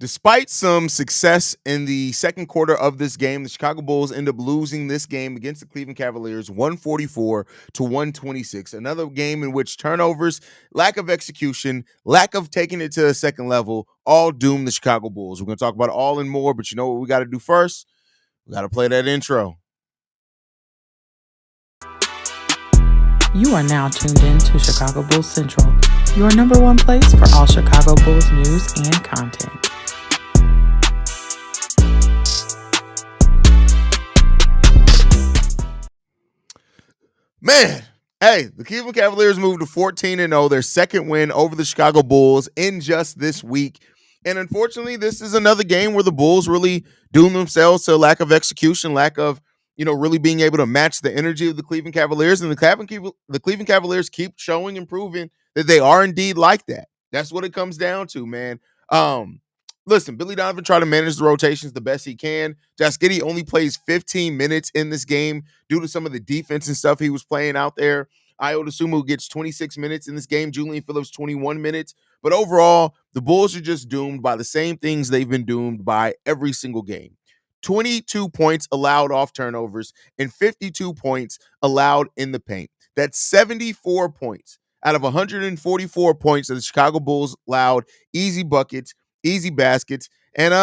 Despite some success in the second quarter of this game, the Chicago Bulls end up losing this game against the Cleveland Cavaliers 144 to 126. Another game in which turnovers, lack of execution, lack of taking it to a second level all doomed the Chicago Bulls. We're going to talk about it all and more, but you know what we got to do first? We got to play that intro. You are now tuned in to Chicago Bulls Central, your number one place for all Chicago Bulls news and content. Man, hey, the Cleveland Cavaliers moved to 14-0, their second win over the Chicago Bulls in just this week. And unfortunately, this is another game where the Bulls really doomed themselves to lack of execution, lack of, really being able to match the energy of the Cleveland Cavaliers. And the Cleveland Cavaliers keep showing and proving that they are indeed like that. That's what it comes down to, man. Listen, Billy Donovan tried to manage the rotations the best he can. Josh Giddey only plays 15 minutes in this game due to some of the defense and stuff he was playing out there. Ayo Dosunmu gets 26 minutes in this game. Julian Phillips, 21 minutes. But overall, the Bulls are just doomed by the same things they've been doomed by every single game. 22 points allowed off turnovers and 52 points allowed in the paint. That's 74 points out of 144 points that the Chicago Bulls allowed. Easy buckets, easy baskets. And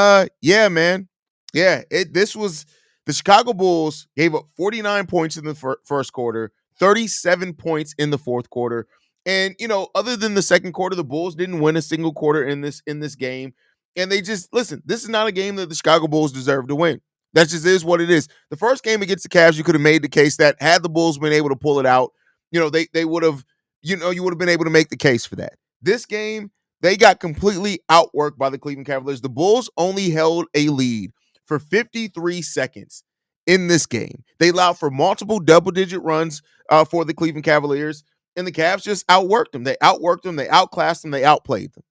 man. Yeah, this was the Chicago Bulls gave up 49 points in the first quarter, 37 points in the fourth quarter. And other than the second quarter, the Bulls didn't win a single quarter in this game. And they just listen, this is not a game that the Chicago Bulls deserve to win. That just is what it is. The first game against the Cavs, you could have made the case that had the Bulls been able to pull it out, they would have, you would have been able to make the case for that. This game, they got completely outworked by the Cleveland Cavaliers. The Bulls only held a lead for 53 seconds in this game. They allowed for multiple double-digit runs for the Cleveland Cavaliers, and the Cavs just outworked them. They outworked them. They outclassed them. They outplayed them.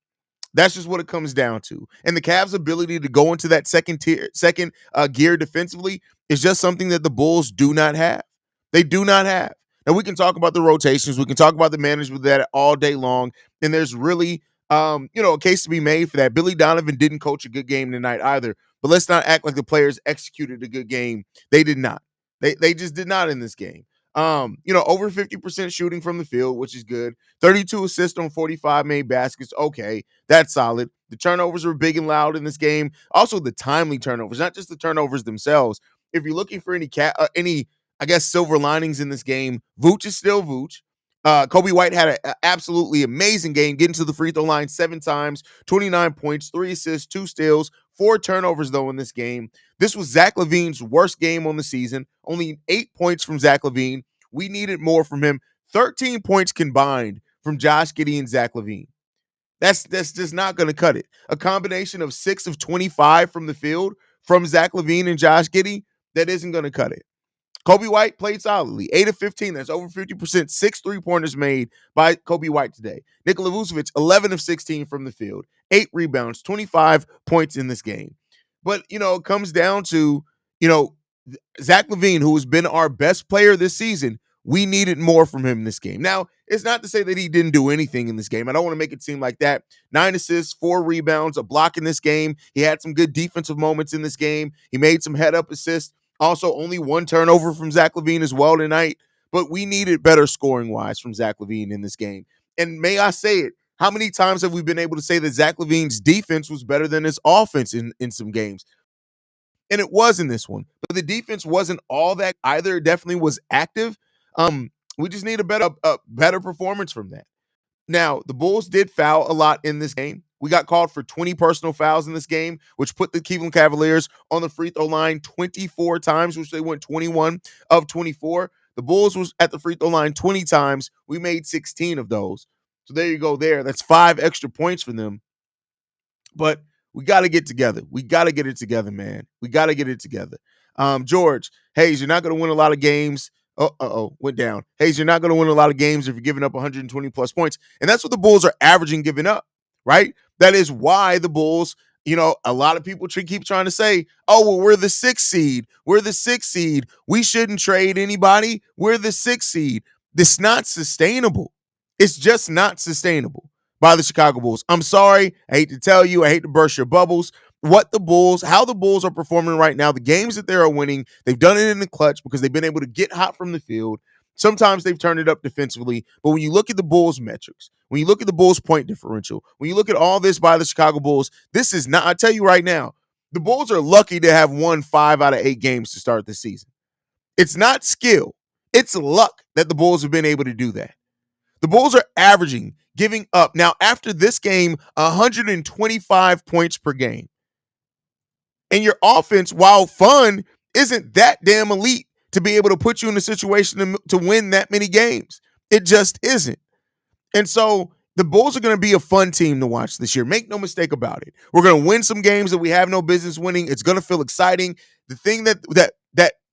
That's just what it comes down to. And the Cavs' ability to go into that second gear defensively is just something that the Bulls do not have. They do not have. Now, we can talk about the rotations. We can talk about the management of that all day long. And there's really, a case to be made for that. Billy Donovan didn't coach a good game tonight either. But let's not act like the players executed a good game. They did not. They just did not in this game. Over 50% shooting from the field, which is good. 32 assists on 45 made baskets. Okay, that's solid. The turnovers were big and loud in this game. Also, the timely turnovers, not just the turnovers themselves. If you're looking for any silver linings in this game, Vooch is still Vooch. Kobe White had an absolutely amazing game, getting to the free throw line 7 times, 29 points, 3 assists, 2 steals, 4 turnovers, though, in this game. This was Zach LaVine's worst game on the season. Only 8 points from Zach LaVine. We needed more from him. 13 points combined from Josh Giddey and Zach LaVine. That's just not going to cut it. A combination of 6 of 25 from the field from Zach LaVine and Josh Giddey, that isn't going to cut it. Kobe White played solidly. 8 of 15. That's over 50%. 6 3-pointers made by Kobe White today. Nikola Vucevic, 11 of 16 from the field. 8 rebounds, 25 points in this game. But, it comes down to, Zach LaVine, who has been our best player this season, we needed more from him in this game. Now, it's not to say that he didn't do anything in this game. I don't want to make it seem like that. 9 assists, 4 rebounds, a block in this game. He had some good defensive moments in this game. He made some head-up assists. Also, only 1 turnover from Zach LaVine as well tonight. But we needed better scoring-wise from Zach LaVine in this game. And may I say it, how many times have we been able to say that Zach LaVine's defense was better than his offense in some games? And it was in this one. But the defense wasn't all that either. It definitely was active. We just need a better performance from that. Now, the Bulls did foul a lot in this game. We got called for 20 personal fouls in this game, which put the Cleveland Cavaliers on the free throw line 24 times, which they went 21 of 24. The Bulls was at the free throw line 20 times. We made 16 of those. So there you go there. That's 5 extra points for them. But we got to get together. We got to get it together, man. We got to get it together. George, Haize, you're not going to win a lot of games. Went down. Haize, you're not going to win a lot of games if you're giving up 120-plus points. And that's what the Bulls are averaging giving up, right? That is why the Bulls, a lot of people keep trying to say, oh, well, we're the 6th seed. We're the 6th seed. We shouldn't trade anybody. We're the 6th seed. This is not sustainable. It's just not sustainable. by the Chicago Bulls. I'm sorry. I hate to tell you. I hate to burst your bubbles. How the Bulls are performing right now, the games that they are winning, they've done it in the clutch because they've been able to get hot from the field. Sometimes they've turned it up defensively. But when you look at the Bulls metrics, when you look at the Bulls point differential, when you look at all this by the Chicago Bulls, this is not, I tell you right now, the Bulls are lucky to have won 5 out of 8 games to start the season. It's not skill. It's luck that the Bulls have been able to do that. The Bulls are averaging, giving up, now after this game, 125 points per game. And your offense, while fun, isn't that damn elite to be able to put you in a situation to win that many games. It just isn't. And so the Bulls are going to be a fun team to watch this year. Make no mistake about it. We're going to win some games that we have no business winning. It's going to feel exciting. The thing that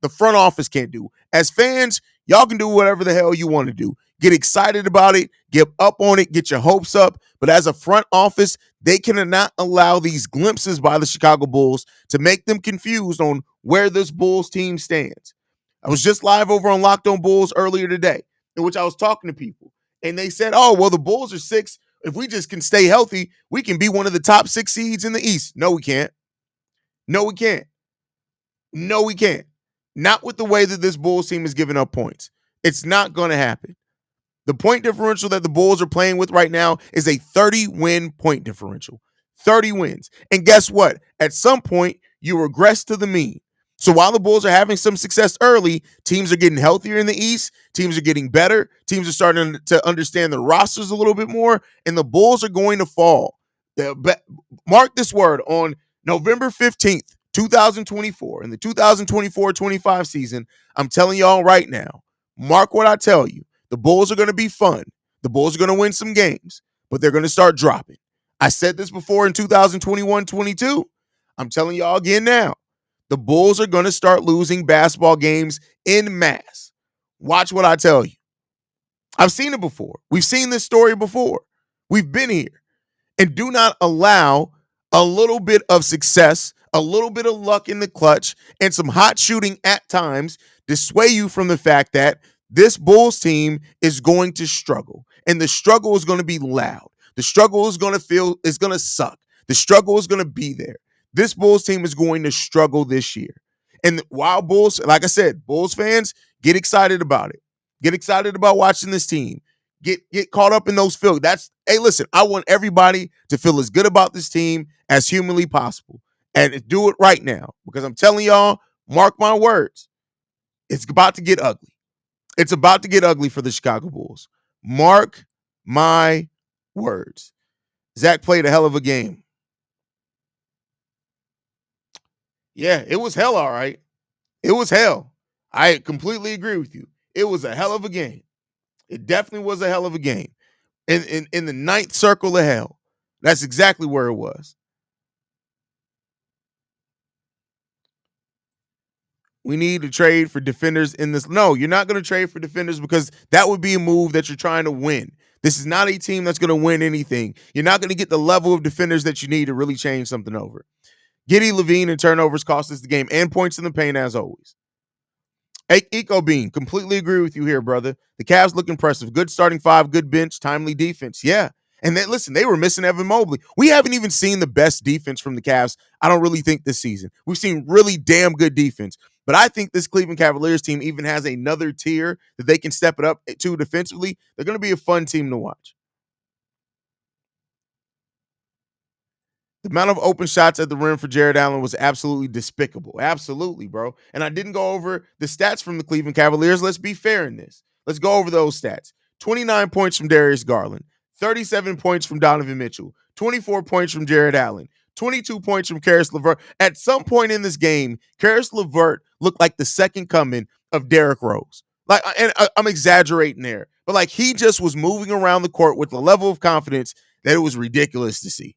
the front office can't do. As fans, y'all can do whatever the hell you want to do. Get excited about it, get up on it, get your hopes up. But as a front office, they cannot allow these glimpses by the Chicago Bulls to make them confused on where this Bulls team stands. I was just live over on Locked On Bulls earlier today, in which I was talking to people. And they said, oh, well, the Bulls are 6. If we just can stay healthy, we can be one of the top 6 seeds in the East. No, we can't. No, we can't. No, we can't. Not with the way that this Bulls team is giving up points. It's not going to happen. The point differential that the Bulls are playing with right now is a 30-win point differential. 30 wins. And guess what? At some point, you regress to the mean. So while the Bulls are having some success early, teams are getting healthier in the East. Teams are getting better. Teams are starting to understand their rosters a little bit more, and the Bulls are going to fall. Mark this word, on November 15th, 2024, in the 2024-25 season, I'm telling y'all right now, mark what I tell you. The Bulls are going to be fun. The Bulls are going to win some games, but they're going to start dropping. I said this before in 2021-22. I'm telling y'all again now. The Bulls are going to start losing basketball games en masse. Watch what I tell you. I've seen it before. We've seen this story before. We've been here. And do not allow a little bit of success, a little bit of luck in the clutch, and some hot shooting at times to sway you from the fact that this Bulls team is going to struggle. And the struggle is going to be loud. The struggle is going to suck. The struggle is going to be there. This Bulls team is going to struggle this year. And while Bulls, like I said, Bulls fans, get excited about it. Get excited about watching this team. Get caught up in those feelings. Hey, listen, I want everybody to feel as good about this team as humanly possible. And do it right now. Because I'm telling y'all, mark my words, it's about to get ugly. It's about to get ugly for the Chicago Bulls. Mark my words. Zach played a hell of a game. Yeah, it was hell, all right. It was hell. I completely agree with you. It was a hell of a game. It definitely was a hell of a game. In the ninth circle of hell. That's exactly where it was. We need to trade for defenders in this. No, you're not going to trade for defenders because that would be a move that you're trying to win. This is not a team that's going to win anything. You're not going to get the level of defenders that you need to really change something over. Giddy, Levine, and turnovers cost us the game and points in the paint as always. Eco Bean, completely agree with you here, brother. The Cavs look impressive. Good starting 5, good bench, timely defense. Yeah. And then, listen, they were missing Evan Mobley. We haven't even seen the best defense from the Cavs, I don't really think, this season. We've seen really damn good defense. But I think this Cleveland Cavaliers team even has another tier that they can step it up to defensively. They're going to be a fun team to watch. The amount of open shots at the rim for Jared Allen was absolutely despicable. Absolutely, bro. And I didn't go over the stats from the Cleveland Cavaliers. Let's be fair in this. Let's go over those stats. 29 points from Darius Garland. 37 points from Donovan Mitchell. 24 points from Jared Allen. 22 points from Karis LeVert. At some point in this game, Karis LeVert looked like the second coming of Derrick Rose. And I'm exaggerating there. But like, he just was moving around the court with a level of confidence that it was ridiculous to see.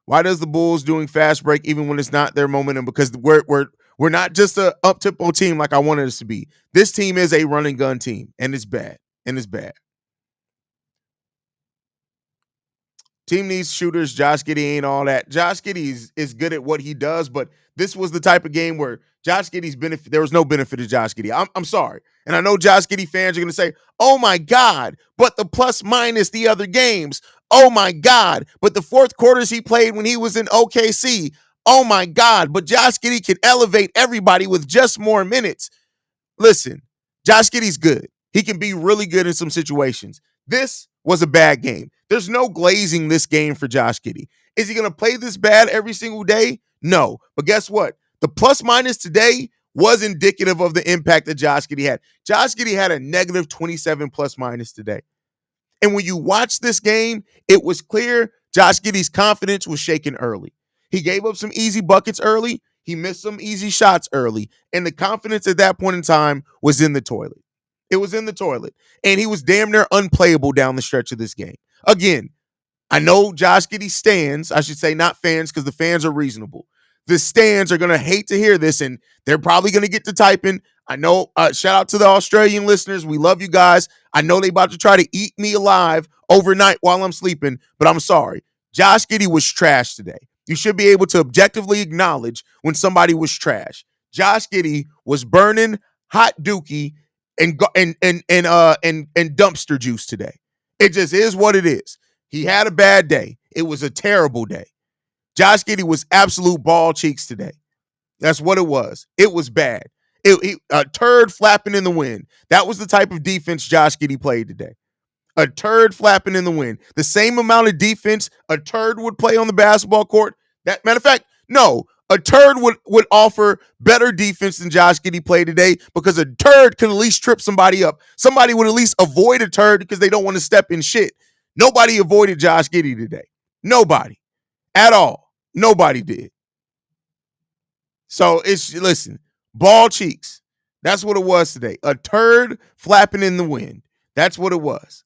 Why does the Bulls doing fast break even when it's not their momentum? Because we're not just a up-tempo team like I wanted us to be. This team is a run and gun team, and it's bad. And it's bad. Team needs shooters. Josh Giddey ain't all that. Josh Giddey is good at what he does, but this was the type of game where Josh Giddey's benefit, there was no benefit to Josh Giddey. I'm sorry. And I know Josh Giddey fans are going to say, oh my God, but the plus minus the other games. Oh my God, but the fourth quarters he played when he was in OKC. Oh my God, but Josh Giddey can elevate everybody with just more minutes. Listen, Josh Giddey's good. He can be really good in some situations. This was a bad game. There's no glazing this game for Josh Giddey. Is he going to play this bad every single day? No. But guess what? The plus minus today was indicative of the impact that Josh Giddey had. Josh Giddey had a negative 27 plus minus today. And when you watch this game, it was clear Josh Giddey's confidence was shaken early. He gave up some easy buckets early. He missed some easy shots early. And the confidence at that point in time was in the toilet. It was in the toilet. And he was damn near unplayable down the stretch of this game. Again, I know Josh Giddey stands, I should say not fans, because the fans are reasonable. The stands are going to hate to hear this, and they're probably going to get to typing. I know, shout out to the Australian listeners. We love you guys. I know they about to try to eat me alive overnight while I'm sleeping, but I'm sorry. Josh Giddey was trash today. You should be able to objectively acknowledge when somebody was trash. Josh Giddey was burning hot dookie and dumpster juice today. It just is what it is. He had a bad day. It was a terrible day. Josh Giddey was absolute ball cheeks today. That's what it was. It was bad. A turd flapping in the wind. That was the type of defense Josh Giddey played today. A turd flapping in the wind. The same amount of defense a turd would play on the basketball court. That matter of fact, no, a turd would offer better defense than Josh Giddey played today because a turd can at least trip somebody up. Somebody would at least avoid a turd because they don't want to step in shit. Nobody avoided Josh Giddey today. Nobody. At all. Nobody did. So listen, ball cheeks. That's what it was today. A turd flapping in the wind. That's what it was.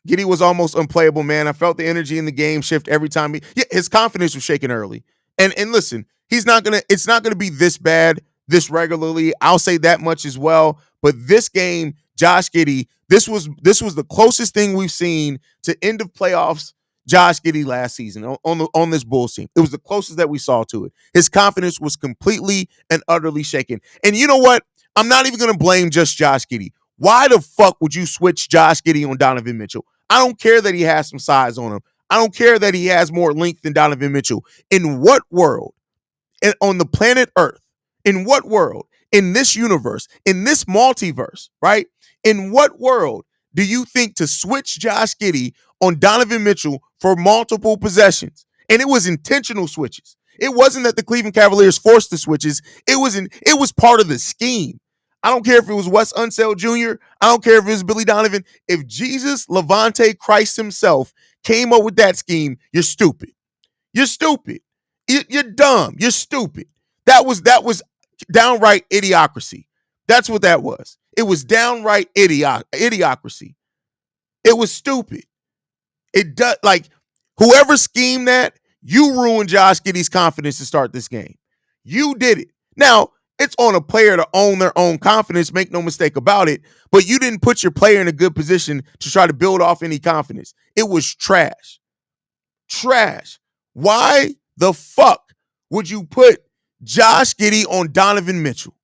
Giddey was almost unplayable, man. I felt the energy in the game shift every time. His confidence was shaken early. And listen, it's not gonna be this bad this regularly. I'll say that much as well. But this game, Josh Giddey, this was the closest thing we've seen to end of playoffs Josh Giddey last season on this Bulls team. It was the closest that we saw to it. His confidence was completely and utterly shaken. And you know what? I'm not even going to blame just Josh Giddey. Why the fuck would you switch Josh Giddey on Donovan Mitchell? I don't care that he has some size on him. I don't care that he has more length than Donovan Mitchell. In what world, on the planet Earth, in what world, in this universe, in this multiverse, right? In what world do you think to switch Josh Giddey on Donovan Mitchell for multiple possessions? And it was intentional switches. It wasn't that the Cleveland Cavaliers forced the switches. It was part of the scheme. I don't care if it was Wes Unseld Jr. I don't care if it was Billy Donovan. If Jesus Levante Christ himself came up with that scheme, you're stupid. You're stupid. You're dumb. You're stupid. That was downright idiocracy. That's what that was. It was downright idiocracy. It was stupid. It does, like, whoever schemed that, you ruined Josh Giddey's confidence to start this game. You did it. Now, it's on a player to own their own confidence, make no mistake about it, but you didn't put your player in a good position to try to build off any confidence. It was trash. Trash. Why the fuck would you put Josh Giddey on Donovan Mitchell?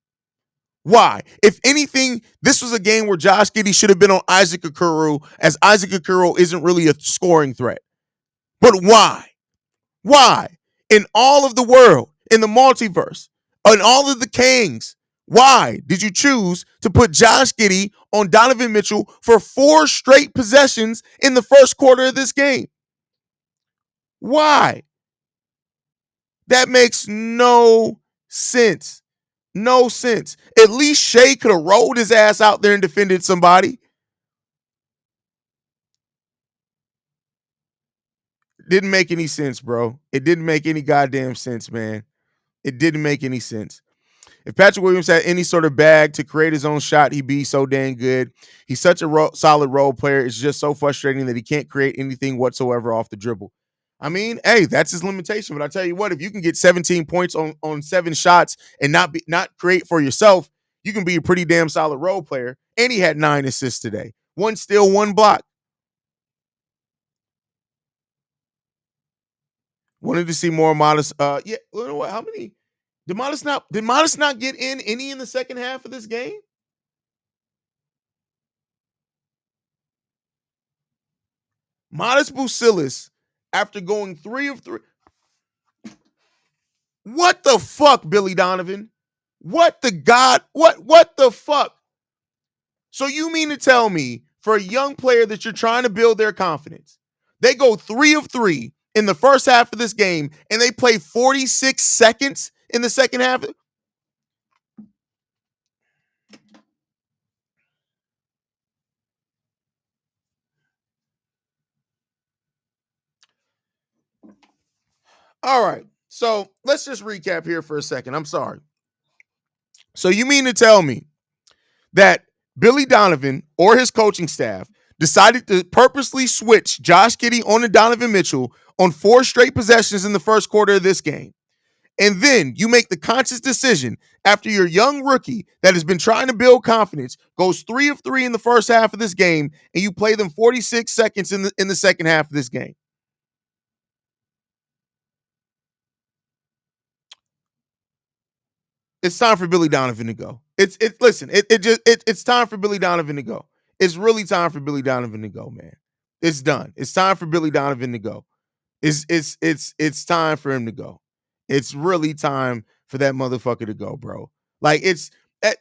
Why? If anything, this was a game where Josh Giddey should have been on Isaac Okoro, as Isaac Okoro isn't really a scoring threat. But why? Why? In all of the world, in the multiverse, in all of the kings, why did you choose to put Josh Giddey on Donovan Mitchell for 4 straight possessions in the first quarter of this game? Why? That makes no sense. No sense. At least Shea could have rolled his ass out there and defended somebody. Didn't make any sense, bro. It didn't make any goddamn sense, man. It didn't make any sense. If Patrick Williams had any sort of bag to create his own shot, he'd be so dang good. He's such a solid role player. It's just so frustrating that he can't create anything whatsoever off the dribble. I mean, hey, that's his limitation. But I tell you what, if you can get 17 points on 7 shots and not create for yourself, you can be a pretty damn solid role player. And he had 9 assists today. 1 steal, 1 block. Wanted to see more Modest. Yeah, you know what? How many did Modest not get in any in the second half of this game? Modest Bucilis, after going 3 of 3. What the fuck, Billy Donovan? What the God? What the fuck? So you mean to tell me for a young player that you're trying to build their confidence, they go 3 of 3 in the first half of this game and they play 46 seconds in the second half? All right. So let's just recap here for a second. I'm sorry. So you mean to tell me that Billy Donovan or his coaching staff decided to purposely switch Josh Giddey on to Donovan Mitchell on 4 straight possessions in the first quarter of this game? And then you make the conscious decision after your young rookie that has been trying to build confidence goes 3 of 3 in the first half of this game, and you play them 46 seconds in the second half of this game. It's time for Billy Donovan to go. It's time for Billy Donovan to go. It's really time for Billy Donovan to go, man. It's done. It's time for Billy Donovan to go. It's time for him to go. It's really time for that motherfucker to go, bro. Like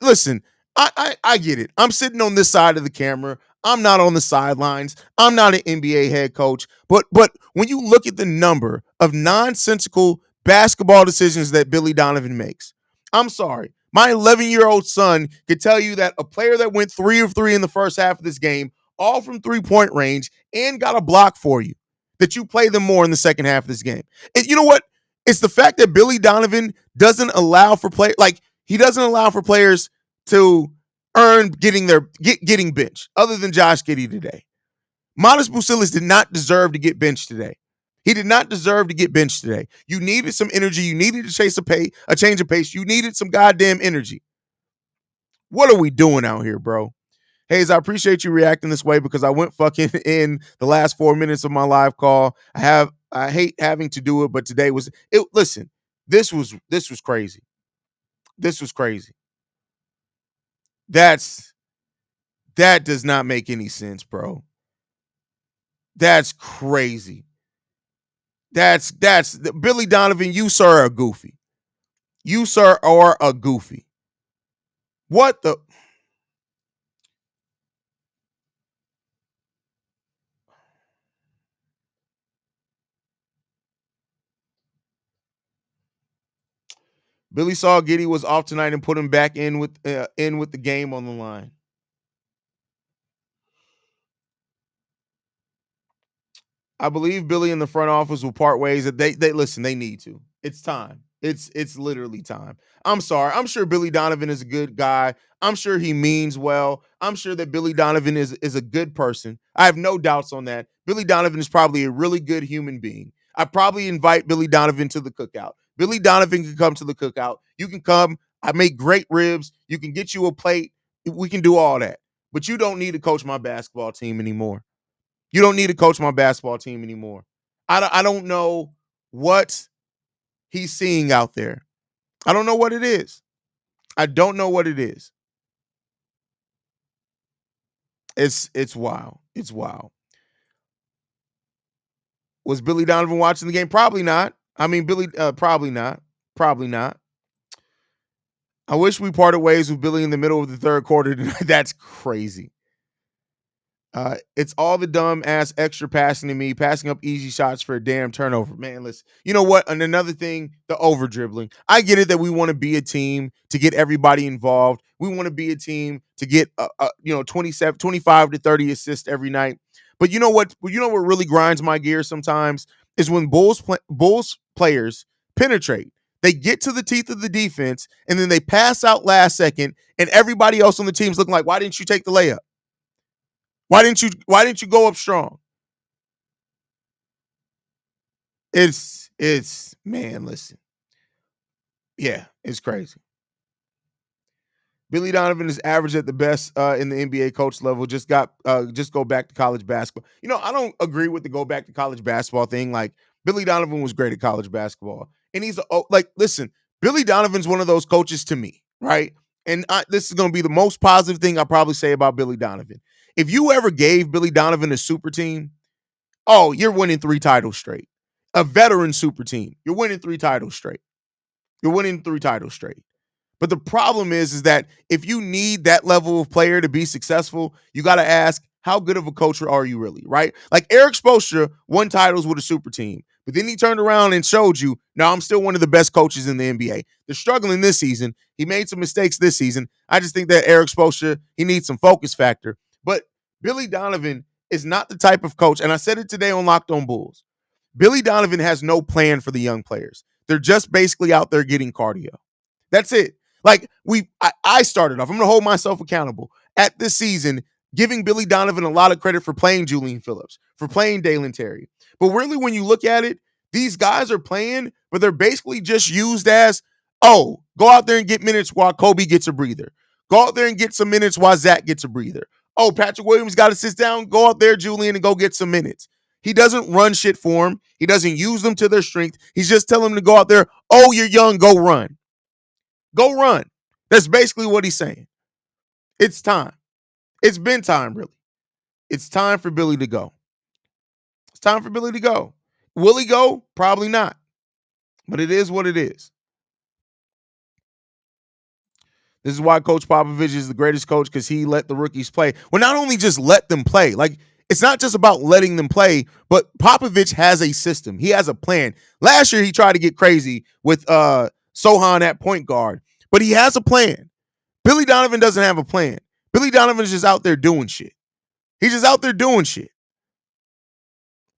listen, I get it. I'm sitting on this side of the camera. I'm not on the sidelines. I'm not an NBA head coach. But when you look at the number of nonsensical basketball decisions that Billy Donovan makes, I'm sorry. My 11-year-old son could tell you that a player that went 3 of 3 in the first half of this game, all from 3-point range, and got a block for you, that you play them more in the second half of this game. And you know what? It's the fact that Billy Donovan doesn't allow for he doesn't allow for players to earn getting benched, other than Josh Giddey today. Modest Bucilis did not deserve to get benched today. He did not deserve to get benched today. You needed some energy. You needed to chase a change of pace. You needed some goddamn energy. What are we doing out here, bro? Haize, I appreciate you reacting this way because I went fucking in the last 4 minutes of my live call. I hate having to do it, but today was it. Listen, this was crazy. This was crazy. That does not make any sense, bro. That's crazy. That's Billy Donovan. You sir are goofy. You sir are a goofy. What the? Billy saw Giddey was off tonight and put him back in with the game on the line. I believe Billy in the front office will part ways. That they listen. They need to. It's time. It's literally time. I'm sorry. I'm sure Billy Donovan is a good guy. I'm sure he means well. I'm sure that Billy Donovan is a good person. I have no doubts on that. Billy Donovan is probably a really good human being. I probably invite Billy Donovan to the cookout. Billy Donovan can come to the cookout. You can come. I make great ribs. You can get you a plate. We can do all that. But you don't need to coach my basketball team anymore. You don't need to coach my basketball team anymore. I don't know what he's seeing out there. I don't know what it is. I don't know what it is. It's wild. It's wild. Was Billy Donovan watching the game? Probably not. I mean, probably not. Probably not. I wish we parted ways with Billy in the middle of the third quarter. That's crazy. It's all the dumb ass extra passing to me, passing up easy shots for a damn turnover. Man, listen, you know what? And another thing, the over dribbling. I get it that we want to be a team to get everybody involved. We want to be a team to get 27, 25 to 30 assists every night. But you know what? You know what really grinds my gears sometimes is when Bulls players penetrate. They get to the teeth of the defense and then they pass out last second, and everybody else on the team's looking like, why didn't you take the layup? Why didn't you go up strong? It's man, listen. Yeah, it's crazy. Billy Donovan is average at the best in the NBA coach level. Just go back to college basketball. I don't agree with the go back to college basketball thing. Like Billy Donovan was great at college basketball. And listen, Billy Donovan's one of those coaches to me, right? And this is going to be the most positive thing I probably say about Billy Donovan. If you ever gave Billy Donovan a super team, oh, you're winning 3 titles straight. A veteran super team, you're winning 3 titles straight. You're winning 3 titles straight. But the problem is that if you need that level of player to be successful, you got to ask, how good of a coach are you really, right? Like Eric Spoelstra won titles with a super team, but then he turned around and showed you, no, I'm still one of the best coaches in the NBA. They're struggling this season. He made some mistakes this season. I just think that Eric Spoelstra, he needs some focus factor. But Billy Donovan is not the type of coach, and I said it today on Locked On Bulls. Billy Donovan has no plan for the young players. They're just basically out there getting cardio. That's it. Like I started off, I'm going to hold myself accountable at this season, giving Billy Donovan a lot of credit for playing Julian Phillips, for playing Dalen Terry. But really, when you look at it, these guys are playing, but they're basically just used as, oh, go out there and get minutes while Kobe gets a breather. Go out there and get some minutes while Zach gets a breather. Oh, Patrick Williams got to sit down. Go out there, Julian, and go get some minutes. He doesn't run shit for him. He doesn't use them to their strength. He's just telling them to go out there. Oh, you're young. Go run. Go run. That's basically what he's saying. It's time. It's been time, really. It's time for Billy to go. It's time for Billy to go. Will he go? Probably not. But it is what it is. This is why Coach Popovich is the greatest coach, because he let the rookies play. Well, not only just let them play, like it's not just about letting them play, but Popovich has a system. He has a plan. Last year, he tried to get crazy with Sohan at point guard, but he has a plan. Billy Donovan doesn't have a plan. Billy Donovan is just out there doing shit. He's just out there doing shit.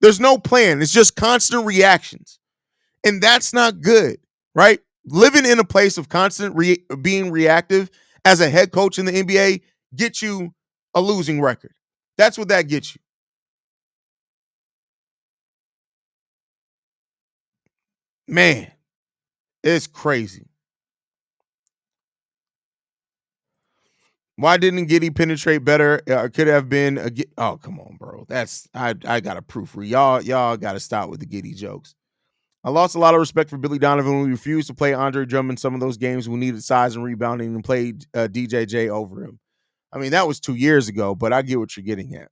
There's no plan. It's just constant reactions. And that's not good, right? Living in a place of constant being reactive as a head coach in the NBA gets you a losing record. That's what that gets you. Man, it's crazy. Why didn't Giddey penetrate better? Could have been a oh, come on, bro. That's I got to proofread. Y'all got to stop with the Giddey jokes. I lost a lot of respect for Billy Donovan when we refused to play Andre Drummond in some of those games. We needed size and rebounding and played DJJ over him. I mean, that was 2 years ago, but I get what you're getting at.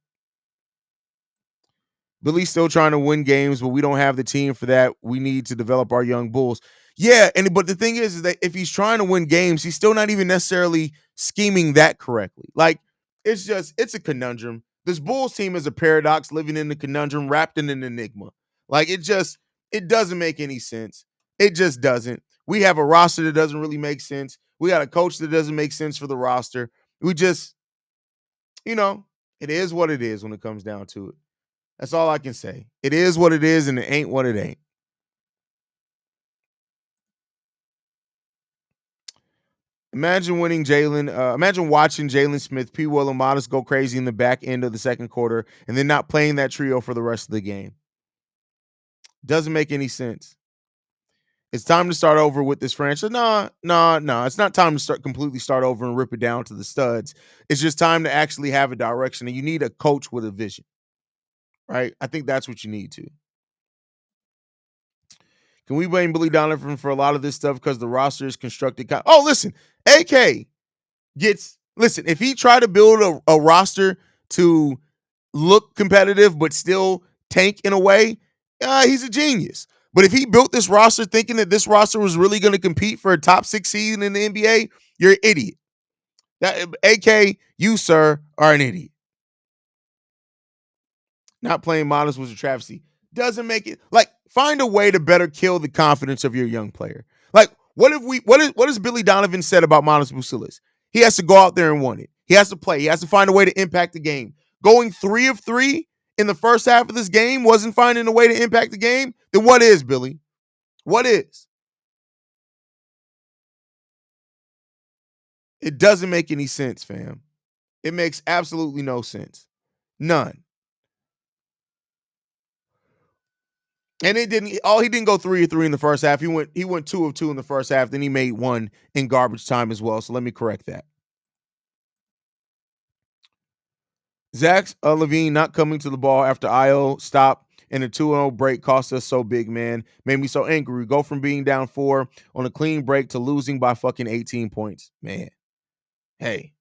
Billy's still trying to win games, but we don't have the team for that. We need to develop our young Bulls. Yeah, but the thing is that if he's trying to win games, he's still not even necessarily scheming that correctly. Like, it's a conundrum. This Bulls team is a paradox, living in the conundrum, wrapped in an enigma. Like, it doesn't make any sense. It just doesn't. We have a roster that doesn't really make sense. We got a coach that doesn't make sense for the roster. We just, it is what it is when it comes down to it. That's all I can say. It is what it is, and it ain't what it ain't. Imagine watching Jalen Smith, P. Will, and Modest go crazy in the back end of the second quarter, and then not playing that trio for the rest of the game. Doesn't make any sense. It's time to start over with this franchise. No. It's not time to completely start over and rip it down to the studs. It's just time to actually have a direction, and you need a coach with a vision, right? I think that's what you need to. Can we blame Billy Donovan for a lot of this stuff because the roster is constructed? Oh, listen, AK if he tried to build a roster to look competitive but still tank in a way, he's a genius. But if he built this roster thinking that this roster was really going to compete for a top 6 seed in the NBA, you're an idiot. AK, you, sir, are an idiot. Not playing Modest was a travesty. Doesn't make it, like, find a way to better kill the confidence of your young player. Like, what has Billy Donovan said about Modest Busilis? He has to go out there and win it. He has to play. He has to find a way to impact the game. Going 3 of 3 in the first half of this game wasn't finding a way to impact the game. Then what is, Billy? What is? It doesn't make any sense, fam. It makes absolutely no sense. None. And he didn't go 3 of 3 in the first half. He went 2 of 2 in the first half. Then he made 1 in garbage time as well. So let me correct that. Zach LaVine not coming to the ball after Io stop and a 2-0 break cost us so big, man. Made me so angry. We go from being down 4 on a clean break to losing by fucking 18 points. Man, hey.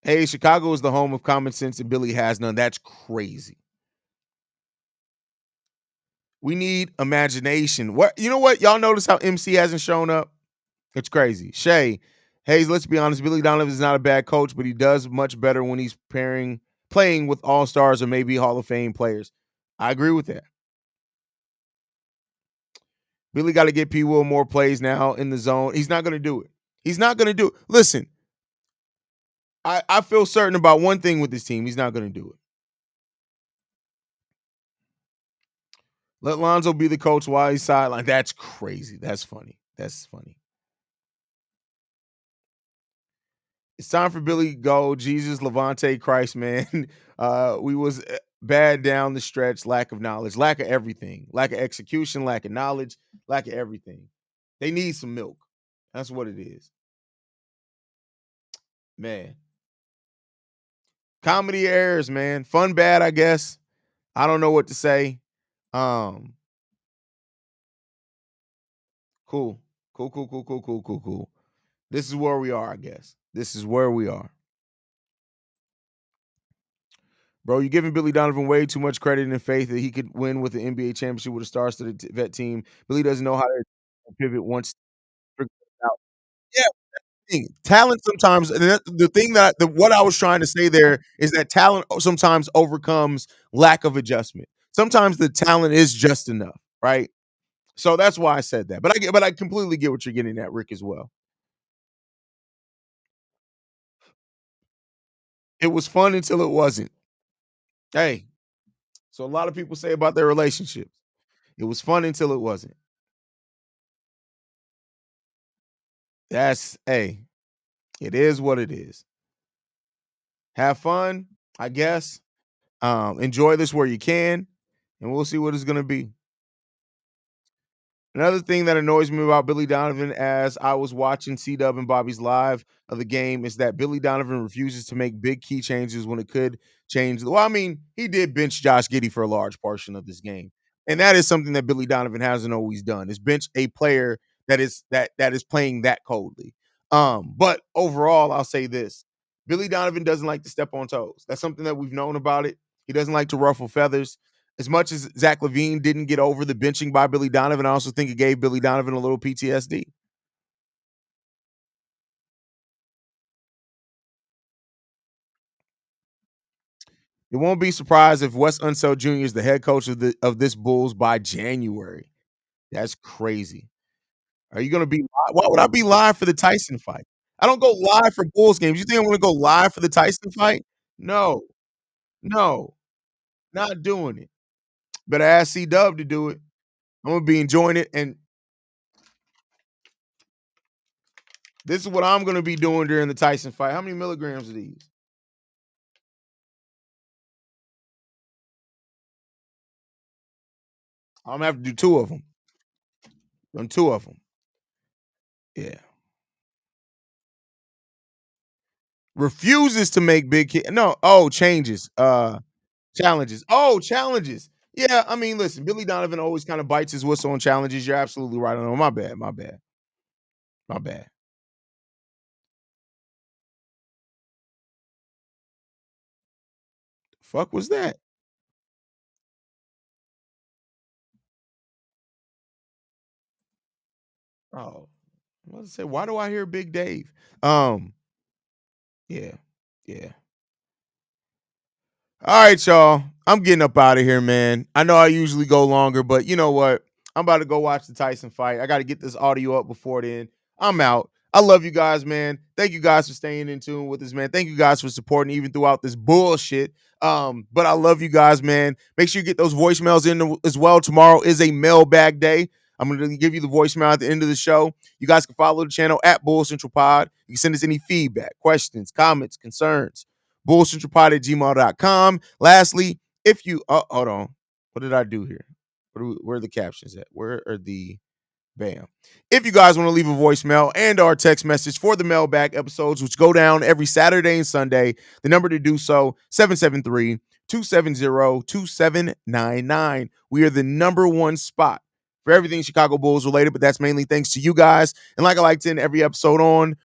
Hey, Chicago is the home of common sense and Billy has none. That's crazy. We need imagination. What you know what? Y'all notice how MC hasn't shown up? It's crazy. Shay, Haize, let's be honest. Billy Donovan is not a bad coach, but he does much better when he's playing with all-stars or maybe Hall of Fame players. I agree with that. Billy got to get P. Will more plays now in the zone. He's not going to do it. He's not going to do it. Listen, I feel certain about one thing with this team. He's not going to do it. Let Lonzo be the coach while he's sidelined. That's crazy. That's funny. That's funny. It's time for Billy to go. Jesus, Levante, Christ, man. We was bad down the stretch. Lack of knowledge, lack of everything, lack of execution, lack of knowledge, lack of everything. They need some milk. That's what it is, man. Comedy errors, man. Fun bad, I guess. I don't know what to say. Um, cool, cool, cool, cool, cool, cool, cool, cool. This is where we are, I guess. This is where we are. Bro, you're giving Billy Donovan way too much credit and faith that he could win with the NBA championship with a star-studded vet team. Billy doesn't know how to pivot once figured it out. Yeah, talent sometimes, and the thing what I was trying to say there is that talent sometimes overcomes lack of adjustment. Sometimes the talent is just enough, right? So that's why I said that. But I completely get what you're getting at, Rick, as well. It was fun until it wasn't. Hey, so a lot of people say about their relationships. It was fun until it wasn't. That's hey, it is what it is. Have fun, I guess. Enjoy this where you can, and we'll see what it's gonna be. Another thing that annoys me about Billy Donovan as I was watching C Dub and Bobby's live of the game is that Billy Donovan refuses to make big key changes when it could change. Well, I mean, he did bench Josh Giddey for a large portion of this game. And that is something that Billy Donovan hasn't always done, is bench a player that is playing that coldly. But overall, I'll say this. Billy Donovan doesn't like to step on toes. That's something that we've known about it. He doesn't like to ruffle feathers. As much as Zach LaVine didn't get over the benching by Billy Donovan, I also think it gave Billy Donovan a little PTSD. It won't be surprised if Wes Unseld Jr. is the head coach of this Bulls by January. That's crazy. Are you going to be live? Why would I be live for the Tyson fight? I don't go live for Bulls games. You think I'm going to go live for the Tyson fight? No, no, not doing it. Better ask C Dub to do it. I'm going to be enjoying it. And this is what I'm going to be doing during the Tyson fight. How many milligrams are these? I'm going to have to do two of them. On two of them. Yeah. Refuses to make big no, oh, changes. Challenges. Oh, challenges. Yeah, I mean, listen, Billy Donovan always kind of bites his whistle on challenges. You're absolutely right. On my bad, my bad, my bad. Fuck was that? Oh, I was to say, why do I hear Big Dave? Um, yeah, yeah. All right, y'all. I'm getting up out of here, man. I know I usually go longer, but you know what? I'm about to go watch the Tyson fight. I got to get this audio up before then. I'm out. I love you guys, man. Thank you guys for staying in tune with us, man. Thank you guys for supporting even throughout this bullshit. But I love you guys, man. Make sure you get those voicemails in as well. Tomorrow is a mailbag day. I'm going to give you the voicemail at the end of the show. You guys can follow the channel at Bull Central Pod. You can send us any feedback, questions, comments, concerns. bullcentralpod@gmail.com. Lastly, if you hold on, what did I do here? Where are the captions at? Where are the Bam. If you guys want to leave a voicemail and our text message for the mailbag episodes, which go down every Saturday and Sunday, the number to do so, 773-270-2799. We are the number one spot for everything Chicago Bulls related, but that's mainly thanks to you guys. And like I like to end every episode on,